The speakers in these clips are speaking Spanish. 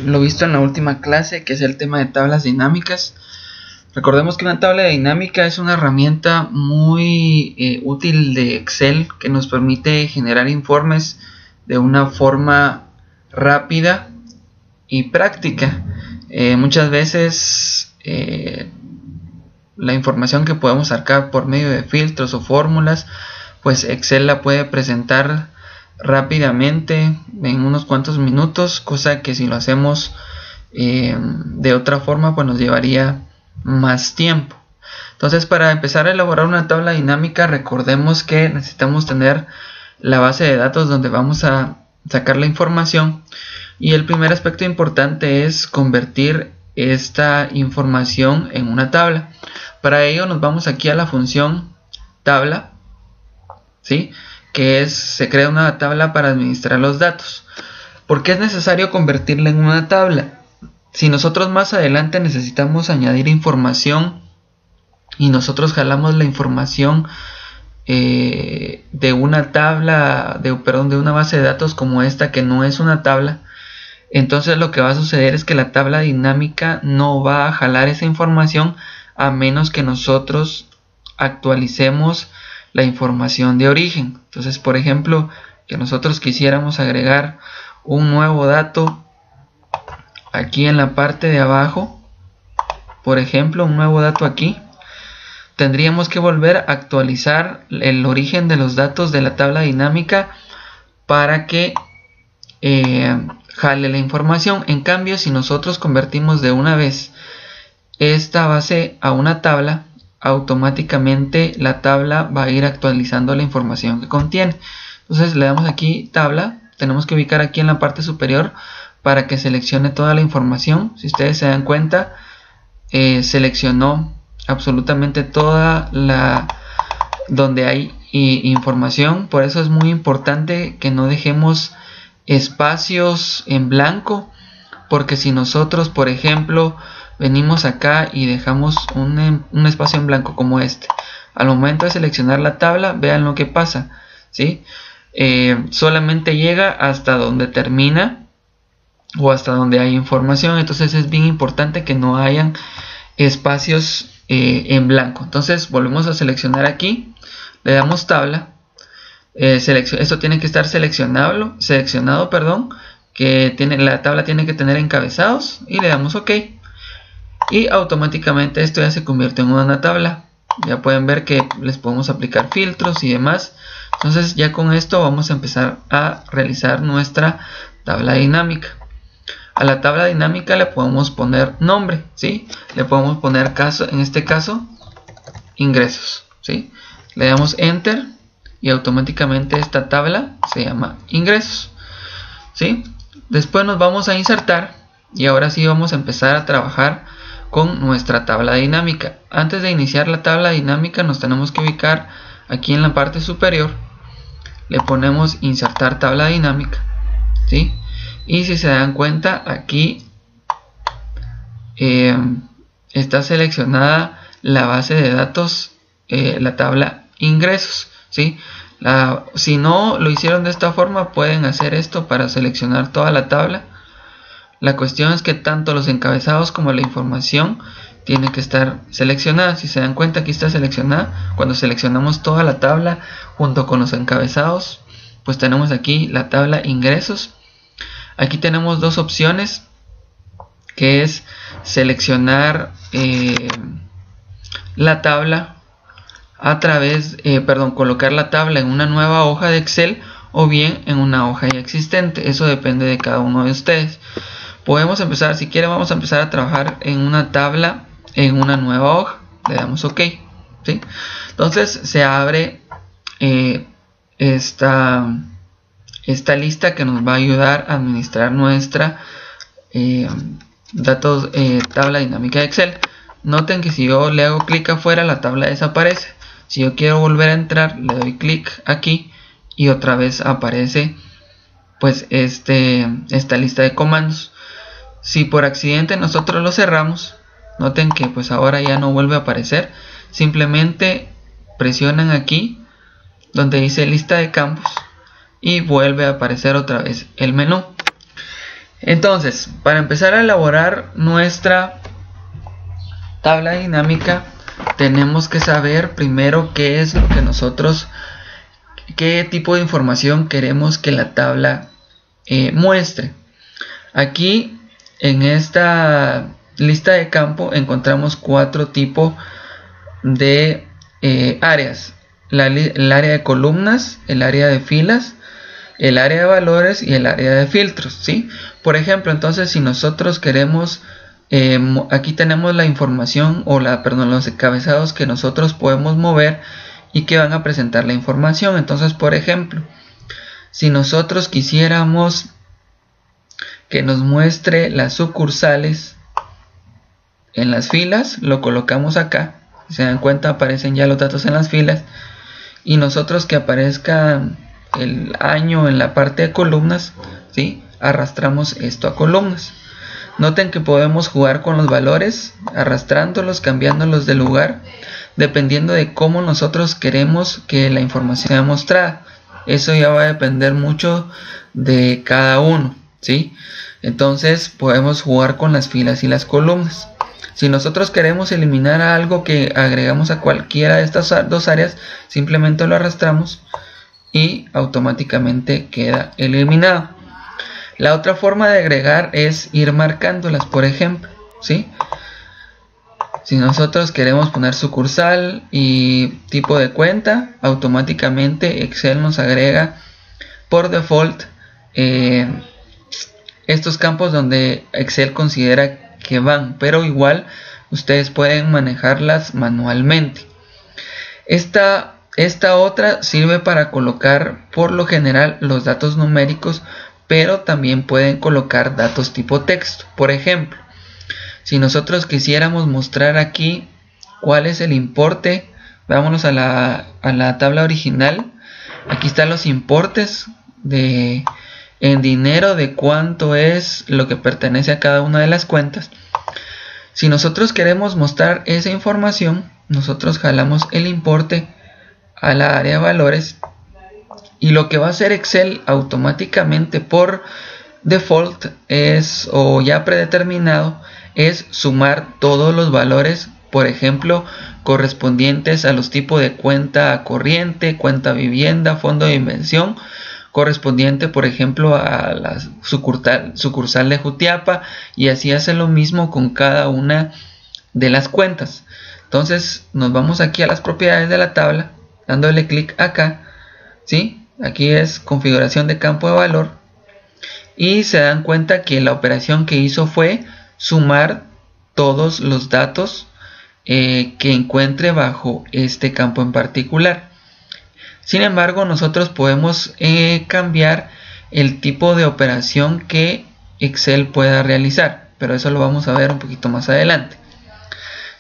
lo visto en la última clase, que es el tema de tablas dinámicas. Recordemos que una tabla dinámica es una herramienta muy útil de Excel que nos permite generar informes de una forma rápida y práctica. Muchas veces la información que podemos sacar por medio de filtros o fórmulas, pues Excel la puede presentar rápidamente en unos cuantos minutos, cosa que si lo hacemos de otra forma pues nos llevaría más tiempo. Entonces, para empezar a elaborar una tabla dinámica, recordemos que necesitamos tener la base de datos donde vamos a sacar la información, y el primer aspecto importante es convertir esta información en una tabla. Para ello nos vamos aquí a la función tabla, ¿sí? Que se crea una tabla para administrar los datos. ¿Por qué es necesario convertirla en una tabla? Si nosotros más adelante necesitamos añadir información y nosotros jalamos la información de una tabla, de una base de datos como esta, que no es una tabla, entonces lo que va a suceder es que la tabla dinámica no va a jalar esa información a menos que nosotros actualicemos la información de origen. Entonces, por ejemplo, que nosotros quisiéramos agregar un nuevo dato aquí en la parte de abajo, por ejemplo, un nuevo dato aquí, tendríamos que volver a actualizar el origen de los datos de la tabla dinámica para que jale la información. En cambio, si nosotros convertimos de una vez esta base a una tabla, automáticamente la tabla va a ir actualizando la información que contiene. Entonces le damos aquí tabla, tenemos que ubicar aquí en la parte superior para que seleccione toda la información. Si ustedes se dan cuenta, seleccionó absolutamente toda la donde hay información. Por eso es muy importante que no dejemos espacios en blanco, porque si nosotros, por ejemplo, venimos acá y dejamos un espacio en blanco como este, al momento de seleccionar la tabla, vean lo que pasa, ¿sí? Solamente llega hasta donde termina o hasta donde hay información. Entonces es bien importante que no hayan espacios en blanco. Entonces volvemos a seleccionar aquí, le damos tabla, esto tiene que estar seleccionado, que la tabla tiene que tener encabezados, y le damos OK, y automáticamente esto ya se convierte en una tabla. Ya pueden ver que les podemos aplicar filtros y demás. Entonces ya con esto vamos a empezar a realizar nuestra tabla dinámica. A la tabla dinámica le podemos poner nombre, ¿sí? Le podemos poner en este caso ingresos, ¿sí? Le damos enter y automáticamente esta tabla se llama ingresos, ¿sí? Después nos vamos a insertar y ahora sí vamos a empezar a trabajar con nuestra tabla dinámica. Antes de iniciar la tabla dinámica nos tenemos que ubicar aquí en la parte superior, le ponemos insertar tabla dinámica, ¿sí? Y si se dan cuenta, aquí está seleccionada la base de datos, la tabla ingresos, ¿sí? Si no lo hicieron de esta forma, pueden hacer esto para seleccionar toda la tabla. La cuestión es que tanto los encabezados como la información tiene que estar seleccionada. Si se dan cuenta, aquí está seleccionada. Cuando seleccionamos toda la tabla junto con los encabezados, pues tenemos aquí la tabla ingresos. Aquí tenemos dos opciones, que es seleccionar la tabla a través, colocar la tabla en una nueva hoja de Excel o bien en una hoja ya existente. Eso depende de cada uno de ustedes. Podemos empezar, si quieren, vamos a empezar a trabajar en una tabla en una nueva hoja. Le damos OK, ¿sí? Entonces se abre esta lista que nos va a ayudar a administrar nuestra tabla dinámica de Excel. Noten que si yo le hago clic afuera, la tabla desaparece. Si yo quiero volver a entrar, le doy clic aquí y otra vez aparece pues esta lista de comandos. Si por accidente nosotros lo cerramos, noten que pues ahora ya no vuelve a aparecer. Simplemente presionan aquí donde dice lista de campos y vuelve a aparecer otra vez el menú. Entonces, para empezar a elaborar nuestra tabla dinámica, tenemos que saber primero qué es lo que qué tipo de información queremos que la tabla muestre. Aquí en esta lista de campo encontramos 4 tipos de áreas: el área de columnas, el área de filas, el área de valores y el área de filtros, ¿sí? Por ejemplo, entonces, si nosotros queremos, aquí tenemos la información los encabezados que nosotros podemos mover y que van a presentar la información. Entonces, por ejemplo, si nosotros quisiéramos que nos muestre las sucursales en las filas, lo colocamos acá. Si se dan cuenta, aparecen ya los datos en las filas. Y nosotros que aparezca el año en la parte de columnas, ¿sí? Arrastramos esto a columnas. Noten que podemos jugar con los valores, arrastrándolos, cambiándolos de lugar, dependiendo de cómo nosotros queremos que la información sea mostrada. Eso ya va a depender mucho de cada uno, ¿sí? Entonces podemos jugar con las filas y las columnas. Si nosotros queremos eliminar algo que agregamos a cualquiera de estas dos áreas, simplemente lo arrastramos y automáticamente queda eliminado. La otra forma de agregar es ir marcándolas, por ejemplo, ¿sí? Si nosotros queremos poner sucursal y tipo de cuenta, automáticamente Excel nos agrega por default estos campos donde Excel considera que van, pero igual ustedes pueden manejarlas manualmente. Esta otra sirve para colocar por lo general los datos numéricos, pero también pueden colocar datos tipo texto. Por ejemplo, si nosotros quisiéramos mostrar aquí cuál es el importe, vámonos a la tabla original. Aquí están los importes en dinero de cuánto es lo que pertenece a cada una de las cuentas. Si nosotros queremos mostrar esa información, nosotros jalamos el importe a la área de valores, y lo que va a hacer Excel automáticamente por default o ya predeterminado, es sumar todos los valores, por ejemplo, correspondientes a los tipos de cuenta corriente, cuenta vivienda, fondo de inversión, correspondiente, por ejemplo, a la sucursal de Jutiapa, y así hace lo mismo con cada una de las cuentas. Entonces nos vamos aquí a las propiedades de la tabla, dándole clic acá, ¿sí? Aquí es configuración de campo de valor, y se dan cuenta que la operación que hizo fue sumar todos los datos que encuentre bajo este campo en particular. Sin embargo, nosotros podemos cambiar el tipo de operación que Excel pueda realizar, pero eso lo vamos a ver un poquito más adelante,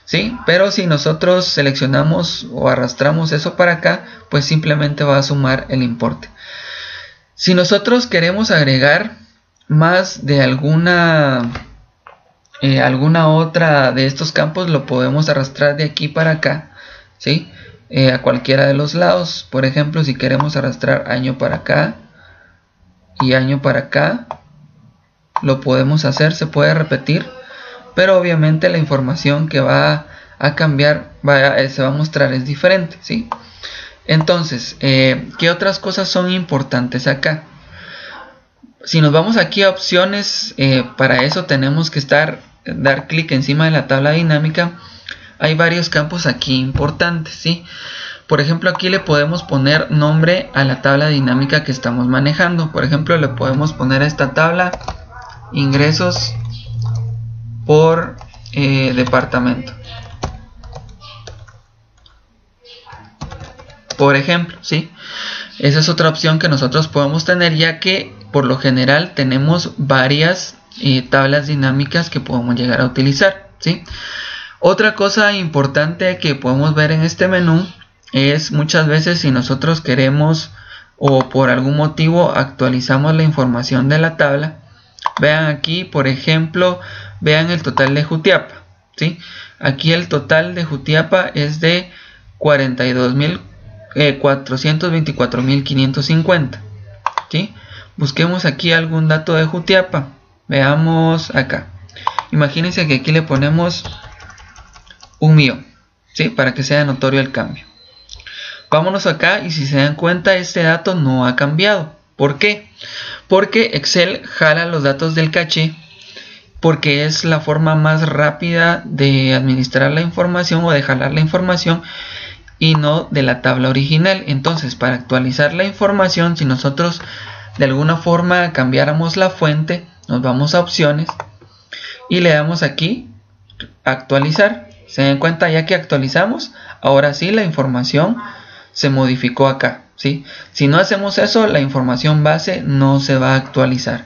¿sí? Pero si nosotros seleccionamos o arrastramos eso para acá, pues simplemente va a sumar el importe. Si nosotros queremos agregar más de alguna otra de estos campos, lo podemos arrastrar de aquí para acá, ¿sí? A cualquiera de los lados. Por ejemplo, si queremos arrastrar año para acá y año para acá, lo podemos hacer, se puede repetir, pero obviamente la información que va a cambiar, se va a mostrar es diferente, ¿sí? Entonces, ¿qué otras cosas son importantes acá? Si nos vamos aquí a opciones, para eso tenemos que dar clic encima de la tabla dinámica. Hay varios campos aquí importantes, ¿sí? Por ejemplo, aquí le podemos poner nombre a la tabla dinámica que estamos manejando. Por ejemplo, le podemos poner a esta tabla ingresos por departamento, por ejemplo, ¿sí? Esa es otra opción que nosotros podemos tener, ya que por lo general tenemos varias tablas dinámicas que podemos llegar a utilizar, ¿sí? Otra cosa importante que podemos ver en este menú es muchas veces si nosotros queremos o por algún motivo actualizamos la información de la tabla. Vean aquí, por ejemplo, vean el total de Jutiapa, ¿sí? Aquí el total de Jutiapa es de 424.550, ¿sí? Busquemos aquí algún dato de Jutiapa. Veamos acá. Imagínense que aquí le ponemos 1.000.000, ¿sí? Para que sea notorio el cambio. Vámonos acá y si se dan cuenta, este dato no ha cambiado. ¿Por qué? Porque Excel jala los datos del caché, porque es la forma más rápida de administrar la información o de jalar la información y no de la tabla original. Entonces, para actualizar la información, si nosotros de alguna forma cambiáramos la fuente, nos vamos a opciones y le damos aquí actualizar. Se dan cuenta, ya que actualizamos, ahora sí la información se modificó acá, ¿sí? Si no hacemos eso, la información base no se va a actualizar.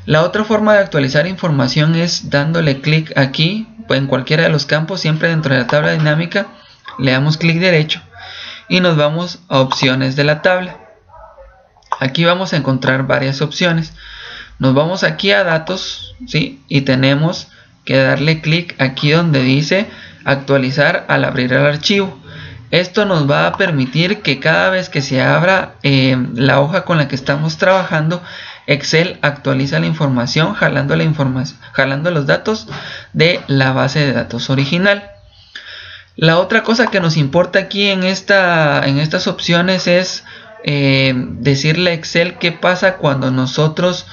La otra forma de actualizar información es dándole clic aquí, pues en cualquiera de los campos, siempre dentro de la tabla dinámica, le damos clic derecho y nos vamos a opciones de la tabla. Aquí vamos a encontrar varias opciones. Nos vamos aquí a datos, ¿sí? Y tenemos que darle clic aquí donde dice actualizar al abrir el archivo. Esto nos va a permitir que cada vez que se abra la hoja con la que estamos trabajando, Excel actualiza la información jalando los datos de la base de datos original. La otra cosa que nos importa aquí en estas opciones es decirle a Excel qué pasa cuando nosotros,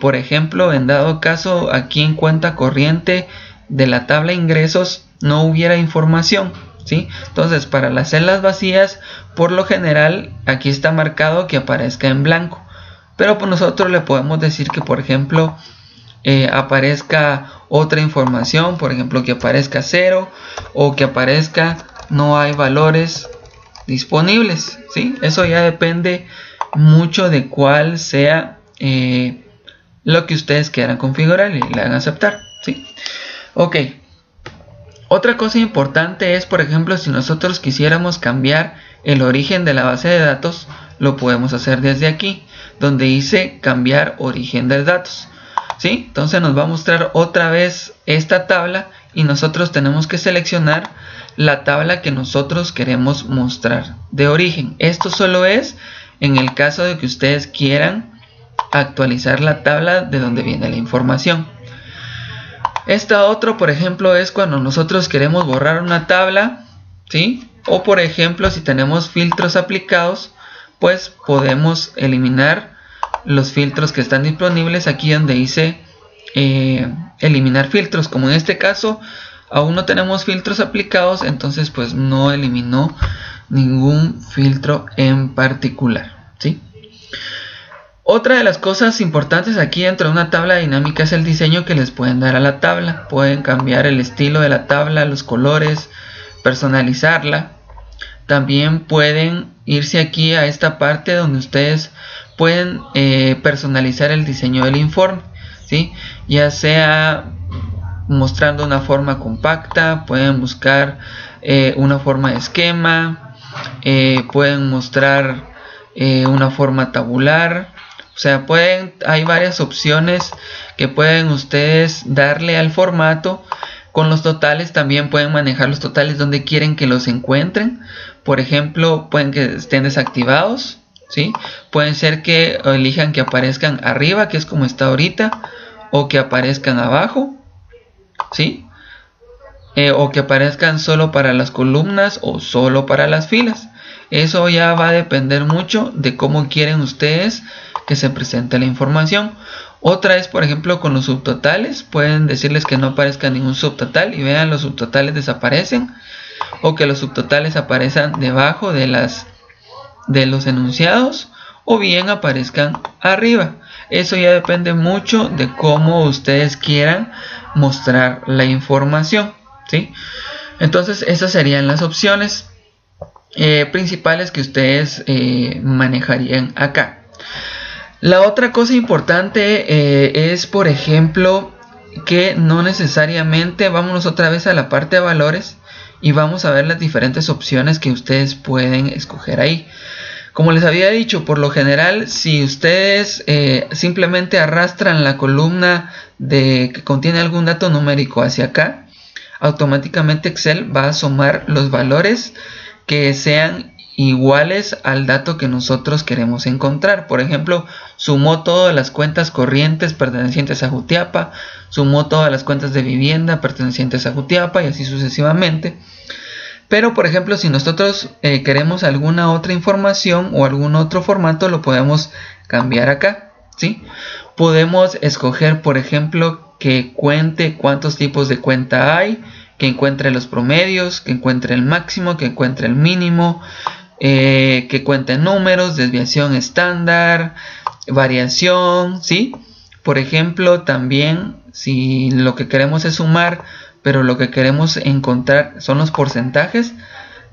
por ejemplo, en dado caso aquí en cuenta corriente de la tabla ingresos no hubiera información, ¿sí? Entonces, para las celdas vacías, por lo general aquí está marcado que aparezca en blanco, pero pues nosotros le podemos decir que, por ejemplo, aparezca otra información, por ejemplo que aparezca 0 o que aparezca no hay valores disponibles, ¿sí? Eso ya depende mucho de cuál sea lo que ustedes quieran configurar y le hagan aceptar, ¿sí? Ok. Otra cosa importante es, por ejemplo, si nosotros quisiéramos cambiar el origen de la base de datos, lo podemos hacer desde aquí, donde dice cambiar origen de datos, ¿sí? Entonces nos va a mostrar otra vez esta tabla y nosotros tenemos que seleccionar la tabla que nosotros queremos mostrar de origen. Esto solo es en el caso de que ustedes quieran actualizar la tabla de donde viene la información. Esta otra, por ejemplo, es cuando nosotros queremos borrar una tabla, ¿sí? O por ejemplo, si tenemos filtros aplicados, pues podemos eliminar los filtros que están disponibles aquí donde dice eliminar filtros. Como en este caso aún no tenemos filtros aplicados, entonces pues no eliminó ningún filtro en particular, ¿sí? Otra de las cosas importantes aquí dentro de una tabla dinámica es el diseño que les pueden dar a la tabla. Pueden cambiar el estilo de la tabla, los colores, personalizarla. También pueden irse aquí a esta parte donde ustedes pueden personalizar el diseño del informe, ¿sí? Ya sea mostrando una forma compacta, pueden buscar una forma de esquema, pueden mostrar una forma tabular. O sea, hay varias opciones que pueden ustedes darle al formato. Con los totales también pueden manejar los totales donde quieren que los encuentren. Por ejemplo, pueden que estén desactivados, ¿sí? Pueden ser que elijan que aparezcan arriba, que es como está ahorita, o que aparezcan abajo, ¿sí? O que aparezcan solo para las columnas o solo para las filas. Eso ya va a depender mucho de cómo quieren ustedes que se presente la información. Otra es, por ejemplo, con los subtotales. Pueden decirles que no aparezca ningún subtotal y vean, los subtotales desaparecen, o que los subtotales aparezcan debajo de los enunciados, o bien aparezcan arriba. Eso ya depende mucho de cómo ustedes quieran mostrar la información, ¿sí? Entonces esas serían las opciones principales que ustedes manejarían acá. La otra cosa importante es, por ejemplo, que no necesariamente, vámonos otra vez a la parte de valores y vamos a ver las diferentes opciones que ustedes pueden escoger ahí. Como les había dicho, por lo general, si ustedes simplemente arrastran la columna que contiene algún dato numérico hacia acá, automáticamente Excel va a sumar los valores que sean iguales al dato que nosotros queremos encontrar. Por ejemplo, sumó todas las cuentas corrientes pertenecientes a Jutiapa, sumó todas las cuentas de vivienda pertenecientes a Jutiapa y así sucesivamente. Pero por ejemplo, si nosotros queremos alguna otra información o algún otro formato, lo podemos cambiar acá, ¿sí? Podemos escoger, por ejemplo, que cuente cuántos tipos de cuenta hay, que encuentre los promedios, que encuentre el máximo, que encuentre el mínimo, que cuente números, desviación estándar, variación, ¿sí? Por ejemplo, también si lo que queremos es sumar, pero lo que queremos encontrar son los porcentajes,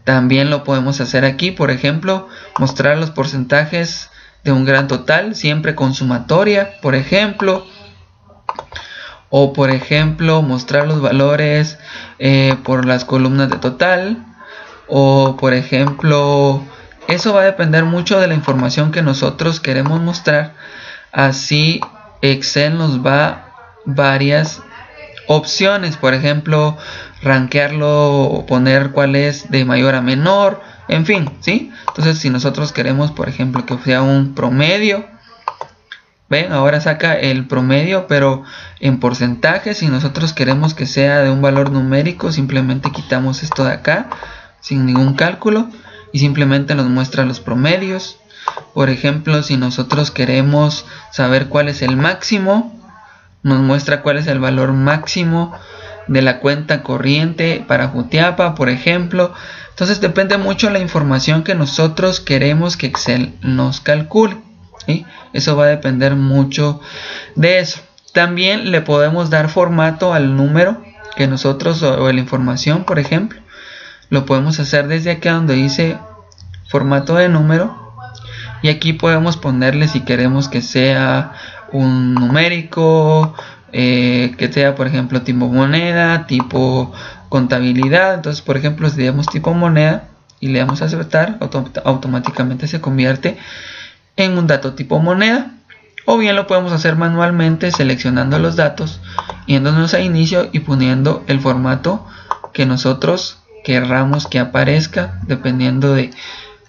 también lo podemos hacer aquí. Por ejemplo, mostrar los porcentajes de un gran total, siempre con sumatoria, por ejemplo. O por ejemplo, mostrar los valores por las columnas de total. O por ejemplo, eso va a depender mucho de la información que nosotros queremos mostrar. Así Excel nos va varias opciones, por ejemplo, rankearlo o poner cuál es de mayor a menor, en fin, ¿sí? Entonces, si nosotros queremos, por ejemplo, que sea un promedio, ven, ahora saca el promedio, pero en porcentaje. Si nosotros queremos que sea de un valor numérico, simplemente quitamos esto de acá, sin ningún cálculo, y simplemente nos muestra los promedios. Por ejemplo, si nosotros queremos saber cuál es el máximo, nos muestra cuál es el valor máximo de la cuenta corriente para Jutiapa, por ejemplo. Entonces depende mucho de la información que nosotros queremos que Excel nos calcule, ¿sí? Eso va a depender mucho de eso. También le podemos dar formato al número que nosotros, o la información, por ejemplo. Lo podemos hacer desde acá donde dice formato de número. Y aquí podemos ponerle si queremos que sea un numérico, que sea por ejemplo tipo moneda, tipo contabilidad. Entonces por ejemplo, si le damos tipo moneda y le damos a aceptar, automáticamente se convierte en un dato tipo moneda. O bien lo podemos hacer manualmente seleccionando los datos, yéndonos a inicio y poniendo el formato que nosotros querramos que aparezca, dependiendo de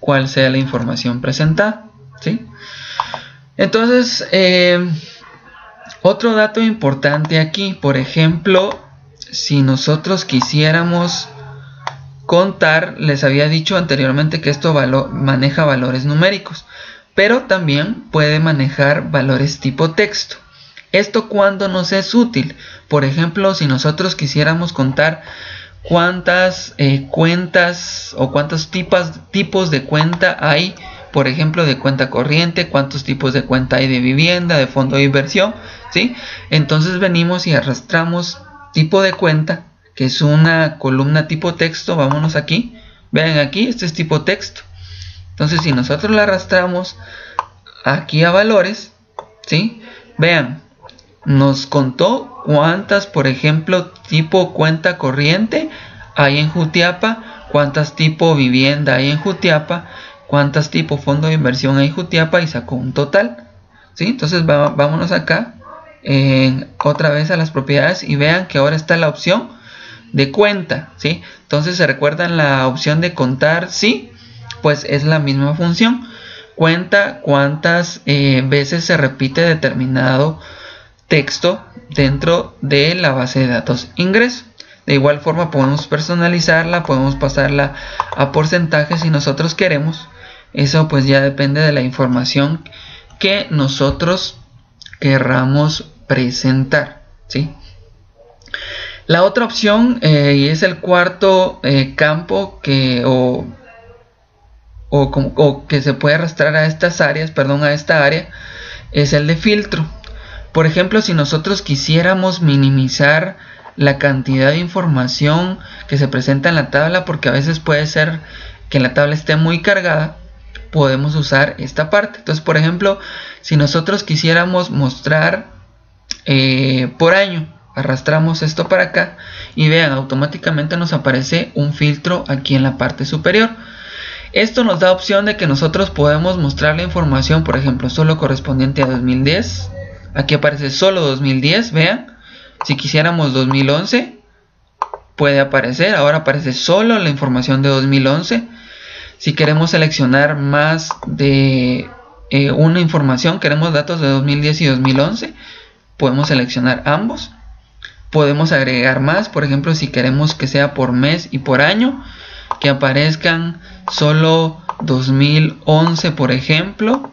cuál sea la información presentada, ¿sí? Entonces, otro dato importante aquí, por ejemplo, si nosotros quisiéramos contar, les había dicho anteriormente que esto maneja valores numéricos, pero también puede manejar valores tipo texto. ¿Esto cuándo nos es útil? Por ejemplo, si nosotros quisiéramos contar cuántas cuentas o cuántos tipos de cuenta hay, por ejemplo, de cuenta corriente, cuántos tipos de cuenta hay de vivienda, de fondo de inversión, ¿sí? Entonces venimos y arrastramos tipo de cuenta, que es una columna tipo texto. Vámonos aquí, vean aquí, este es tipo texto. Entonces si nosotros la arrastramos aquí a valores, ¿sí? Vean, nos contó cuántas, por ejemplo, tipo cuenta corriente hay en Jutiapa, cuántas tipo vivienda hay en Jutiapa, cuántas tipo fondo de inversión hay en Jutiapa, y sacó un total, ¿sí? Entonces vámonos acá otra vez a las propiedades y vean que ahora está la opción de cuenta, ¿sí? Entonces se recuerdan la opción de contar, sí, pues es la misma función. Cuenta cuántas veces se repite determinado texto dentro de la base de datos ingreso. De igual forma podemos personalizarla, podemos pasarla a porcentajes si nosotros queremos. Eso pues ya depende de la información que nosotros querramos presentar, ¿sí? La otra opción, y es el cuarto campo que que se puede arrastrar a estas áreas, a esta área, es el de filtro. Por ejemplo, si nosotros quisiéramos minimizar la cantidad de información que se presenta en la tabla, porque a veces puede ser que la tabla esté muy cargada, podemos usar esta parte. Entonces, por ejemplo, si nosotros quisiéramos mostrar por año, arrastramos esto para acá y vean, automáticamente nos aparece un filtro aquí en la parte superior. Esto nos da opción de que nosotros podemos mostrar la información, por ejemplo, solo correspondiente a 2010. Aquí aparece solo 2010, vean. Si quisiéramos 2011, puede aparecer. Ahora aparece solo la información de 2011. Si queremos seleccionar más de una información, queremos datos de 2010 y 2011, podemos seleccionar ambos. Podemos agregar más, por ejemplo, si queremos que sea por mes y por año, que aparezcan solo 2011, por ejemplo,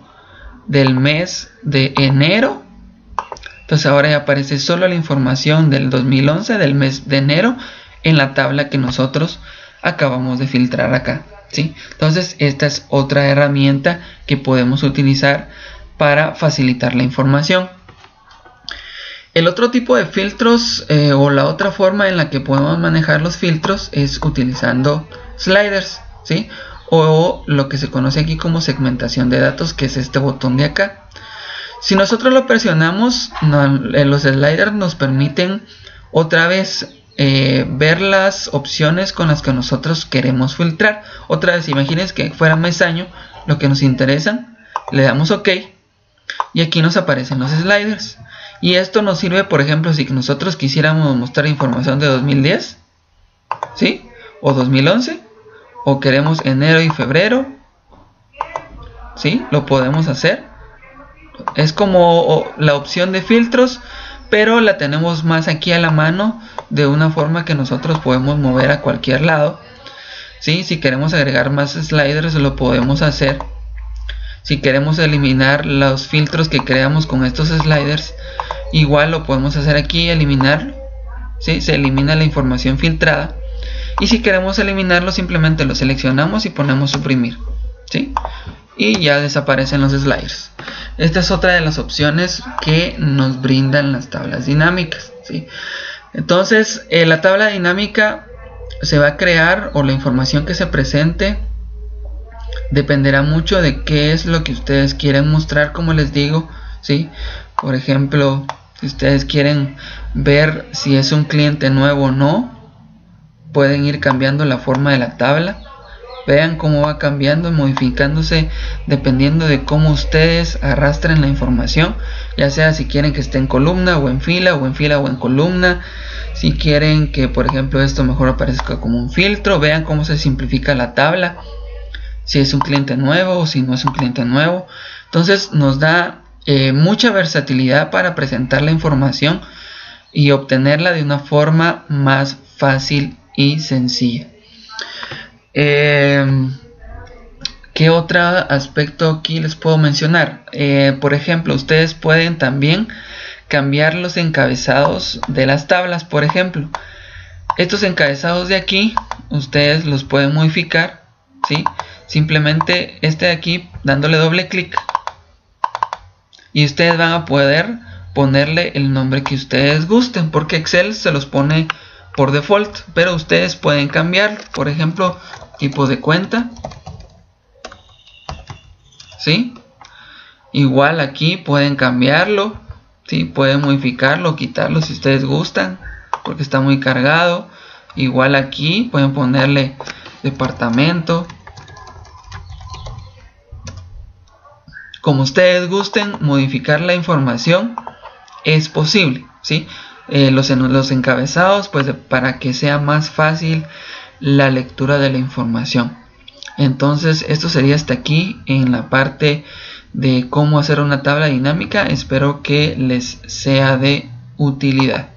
del mes de enero. Entonces ahora ya aparece solo la información del 2011 del mes de enero en la tabla que nosotros acabamos de filtrar acá, ¿sí? Entonces esta es otra herramienta que podemos utilizar para facilitar la información. El otro tipo de filtros o la otra forma en la que podemos manejar los filtros es utilizando sliders, ¿sí? O lo que se conoce aquí como segmentación de datos, que es este botón de acá. Si nosotros lo presionamos, los sliders nos permiten otra vez ver las opciones con las que nosotros queremos filtrar. Otra vez, imagínense que fuera mes año lo que nos interesa, le damos OK y aquí nos aparecen los sliders. Y esto nos sirve, por ejemplo, si nosotros quisiéramos mostrar información de 2010, ¿sí? O 2011, o queremos enero y febrero, ¿sí? Lo podemos hacer. Es como la opción de filtros, pero la tenemos más aquí a la mano, de una forma que nosotros podemos mover a cualquier lado, ¿sí? Si queremos agregar más sliders, lo podemos hacer. Si queremos eliminar los filtros que creamos con estos sliders, igual lo podemos hacer aquí, eliminarlo, ¿sí? Se elimina la información filtrada. Y si queremos eliminarlo, simplemente lo seleccionamos y ponemos suprimir, ¿sí? Y ya desaparecen los sliders. Esta es otra de las opciones que nos brindan las tablas dinámicas, ¿sí? Entonces la tabla dinámica se va a crear, o la información que se presente dependerá mucho de qué es lo que ustedes quieren mostrar, como les digo, ¿sí? Por ejemplo, si ustedes quieren ver si es un cliente nuevo o no, pueden ir cambiando la forma de la tabla. Vean cómo va cambiando y modificándose dependiendo de cómo ustedes arrastren la información, ya sea si quieren que esté en columna o en fila, o en fila o en columna. Si quieren que, por ejemplo, esto mejor aparezca como un filtro, vean cómo se simplifica la tabla, si es un cliente nuevo o si no es un cliente nuevo. Entonces nos da mucha versatilidad para presentar la información y obtenerla de una forma más fácil y sencilla. ¿Qué otro aspecto aquí les puedo mencionar? Por ejemplo, ustedes pueden también cambiar los encabezados de las tablas. Por ejemplo, estos encabezados de aquí ustedes los pueden modificar, ¿sí? Simplemente este de aquí, dándole doble clic, y ustedes van a poder ponerle el nombre que ustedes gusten, porque Excel se los pone por default, pero ustedes pueden cambiar, por ejemplo, tipo de cuenta, ¿sí? Igual aquí pueden cambiarlo, ¿sí? Pueden modificarlo, quitarlo si ustedes gustan, porque está muy cargado. Igual aquí pueden ponerle departamento, como ustedes gusten. Modificar la información es posible, ¿sí? Los encabezados, pues para que sea más fácil la lectura de la información. Entonces esto sería hasta aquí en la parte de cómo hacer una tabla dinámica. Espero que les sea de utilidad.